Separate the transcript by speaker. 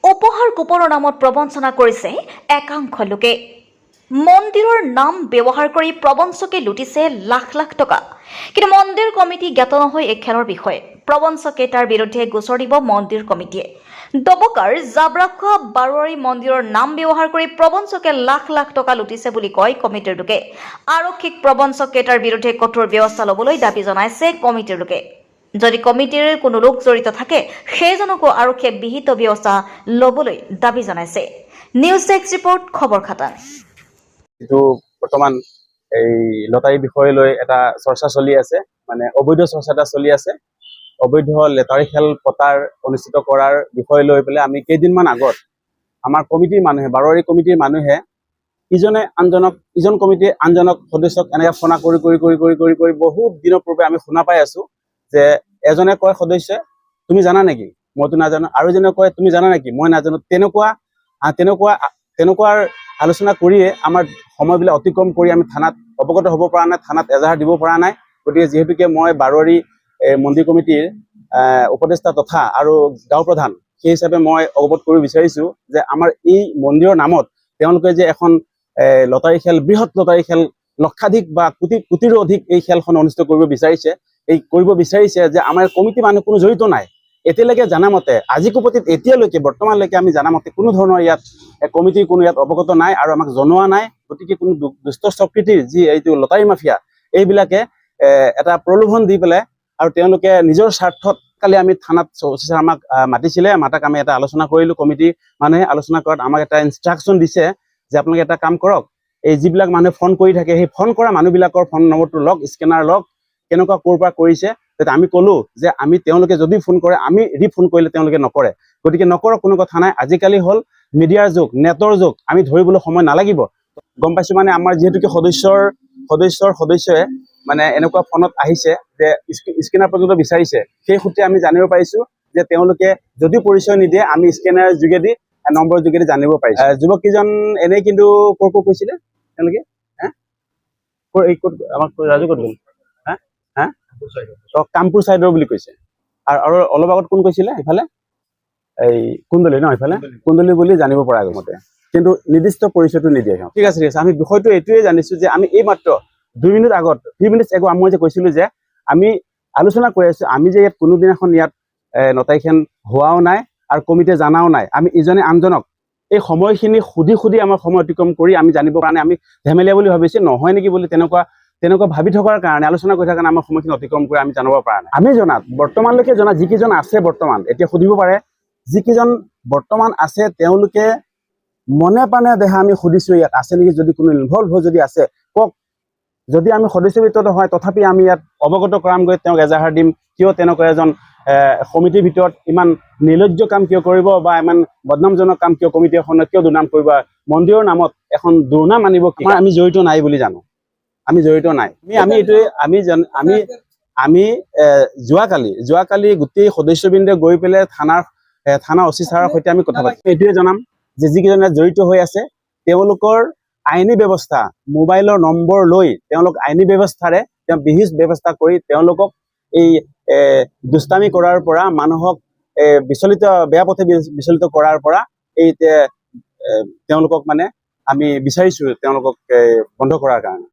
Speaker 1: উপহাৰ কুপনৰ নামত প্ৰবঞ্চনা কৰিছে একাংশ লোকে। মন্দিৰৰ নাম ব্যৱহাৰ কৰি প্ৰবঞ্চকে লুটিছে লাখ লাখ টকা। কিন্তু মন্দিৰ কমিটি জ্ঞাত নহয় এই খেলৰ বিষয়ে। প্ৰবঞ্চকেইটাৰ বিৰুদ্ধে গোচৰ দিব মন্দিৰ কমিটিয়ে। দবকাৰ জাবৰাখোৱা বাৰোৱাৰী মন্দিৰৰ নাম ব্যৱহাৰ কৰি প্ৰবঞ্চকে লাখ লাখ টকা লুটিছে বুলি কয় কমিটিৰ লোকে। আৰক্ষীক প্ৰবঞ্চকেইটাৰ বিৰুদ্ধে কঠোৰ ব্যৱস্থা ল'বলৈ দাবী জনাইছে কমিটিৰ লোকে। যদি কমিটিৰ কোনো লোক জড়িত থাকে সেইজনকো আৰক্ষীয়ে বিহিত ব্যৱস্থা ল'বলৈ দাবী জনাইছে। নিউজ ডেস্ক ৰিপৰ্ট খবৰ খাতা।
Speaker 2: যিটো বৰ্তমান এই লটাৰী বিষয় লৈ এটা চৰ্চা চলি আছে, মানে অবৈধ চৰ্চা এটা চলি আছে। অবৈধ লটাৰী খেল পতাৰ অনুষ্ঠিত কৰাৰ বিষয় লৈ পেলাই আমি কেইদিনমান আগত আমাৰ কমিটিৰ মানুহে, বাৰোৱাৰী কমিটিৰ মানুহে ইজনে আনজনক, ইজন কমিটিয়ে আনজনক সদস্যক এনেকৈ ফোনা কৰি বহুত দিনৰ পূৰ্বে আমি শুনা পাই আছো যে এজনে কয় সদস্যই, তুমি জানা নেকি? মইতো নাজানো। আৰু এজনে কয়, তুমি জানা নেকি? মই নাজানো। তেনেকুৱাৰ আলোচনা কৰিয়ে আমাৰ সময়বিলাক অতিক্ৰম কৰি আমি থানাত অৱগত হ'ব পৰা নাই, থানাত এজাহাৰ দিব পৰা নাই। গতিকে যিহেতুকে মই বাৰোৱাৰী মন্দিৰ কমিটিৰ উপদেষ্টা তথা আৰু গাঁও প্ৰধান, সেই হিচাপে মই অৱগত কৰিব বিচাৰিছো যে আমাৰ এই মন্দিৰৰ নামত তেওঁলোকে যে এখন লটাৰী খেল, বৃহৎ লটাৰী খেল, লক্ষাধিক বা কোটিৰো অধিক এই খেলখন অনুষ্ঠিত কৰিব বিচাৰিছে যে আমাৰ কমিটি মানুহ কোনো জড়িত নাই। এতিয়ালৈকে জানামতে আজিকোপতিত এতিয়ালৈকে বৰ্তমানলৈকে আমি জানামতে কোনো ধৰণৰ ইয়াত কমিটিৰ কোনো ইয়াত অৱগত নাই আৰু আমাক জনোৱা নাই। গতিকে কোনো দুষ্ট প্ৰকৃতিৰ যি এইটো লটাৰী মাফিয়া, এইবিলাকে এটা প্ৰলোভন দি পেলাই আৰু তেওঁলোকে নিজৰ স্বাৰ্থত, কালি আমি থানাত আমাক মাতিছিলে, মাতাক আমি এটা আলোচনা কৰিলো। কমিটিৰ মানুহে আলোচনা কৰাত আমাক এটা ইনষ্ট্ৰাকশ্যন দিছে যে আপোনালোকে এটা কাম কৰক, এই যিবিলাক মানুহে ফোন কৰি থাকে সেই ফোন কৰা মানুহবিলাকৰ ফোন নম্বৰটো লওক, স্কেনাৰ লওক, কেনেকুৱা ক'ৰ পৰা কৰিছে। তেতিয়া আমি ক'লো যে তেওঁলোকে যদি ফোন কৰে আমি ৰিফোন কৰিলে তেওঁলোকে নকৰে। গতিকে নকৰক, কোনো কথা নাই। আজিকালি হ'ল মিডিয়াৰ যুগ, নেটৰ যুগ, আমি ধৰিবলৈ সময় নালাগিব। গম পাইছো মানে আমাৰ যিহেতুকে সদস্যই মানে এনেকুৱা ফোনত আহিছে যে স্কেনাৰ পৰ্যন্ত বিচাৰিছে। সেই সূত্ৰে আমি জানিব পাৰিছো যে তেওঁলোকে যদিও পৰিচয় নিদিয়ে, আমি স্কেনাৰ যোগেদি, নম্বৰৰ যোগেদি জানিব পাৰিছো। যুৱক কেইজন এনেই কিন্তু ক'ৰ কৈছিলে তেওঁলোকে, আমাক ৰাজু ক'ত গ'ল? কামপুৰ চাইডৰ বুলি কৈছে। আৰু অলপ আগত কোন কৈছিলে? ইফালে এই কুন্দলি ন, ইফালে কুন্দলি বুলি জানিব পৰা মতে, কিন্তু নিৰ্দিষ্ট পৰিচয়টো নিদিয়ে। ঠিক আছে, আমি বিষয়টো এইটোৱে জানিছো যে আমি এই মাত্ৰ 2 মিনিট আগত, 3 মিনিট আগত মই যে কৈছিলো যে আমি আলোচনা কৰি আছো, আমি যে ইয়াত কোনোদিনাখন ইয়াত লটাৰী খেল হোৱাও নাই আৰু কমিটিয়ে জানাও নাই। আমি ইজনে আনজনক এই সময়খিনি সুধি আমাৰ সময় অতিক্ৰম কৰি আমি জানিব পৰা নাই। আমি ধেমেলীয়া বুলি ভাবিছো, নহয় নেকি বুলি তেনেকুৱা ভাবি থকাৰ কাৰণে, আলোচনা কৰি থকাৰ কাৰণে আমাৰ সময়খিনি অতিক্ৰম কৰি আমি জানিব পৰা নাই। আমি জনাত, বৰ্তমানলৈকে জনাত যিকেইজন আছে বৰ্তমান, এতিয়া সুধিব পাৰে, যিকেইজন বৰ্তমান আছে তেওঁলোকে মনে প্ৰাণে দেহা আমি সুধিছো ইয়াত আছে নেকি, যদি কোনো ইনভলভ হৈ যদি আছে কওক। যদি আমি সদস্য ভিতৰত হয় তথাপি আমি ইয়াত অৱগত কৰামগৈ, তেওঁক এজাহাৰ দিম। কিয় তেনেকুৱা এজন সমিতিৰ ভিতৰত ইমান নিৰ্লজ্জ কাম কিয় কৰিব, বা ইমান বদনামজনক কাম কিয় কমিটি এখনে কিয় দুৰ্নাম কৰিব, মন্দিৰৰ নামত এখন দুৰ্নাম আনিব কি? আমি জড়িত নাই বুলি জানো, আমি জড়িত নাই। আমি যোৱাকালি গোটেই সদস্যবৃন্দে গৈ পেলাই থানা অচি ছাৰৰ সৈতে আমি কথা পাতিম। এইটোৱে জনাম যে যিকেইজনে জড়িত হৈ আছে তেওঁলোকৰ আইনী ব্যৱস্থা, মোবাইলৰ নম্বৰ লৈ তেওঁলোক আইনী ব্যৱস্থাৰে বিহিত ব্যৱস্থা কৰি তেওঁলোকক এই দুষ্টামি কৰাৰ পৰা, মানুহক বেয়া পথে বিচলিত কৰাৰ পৰা এই তেওঁলোকক মানে আমি বিচাৰিছো তেওঁলোকক বন্ধ কৰাৰ কাৰণে।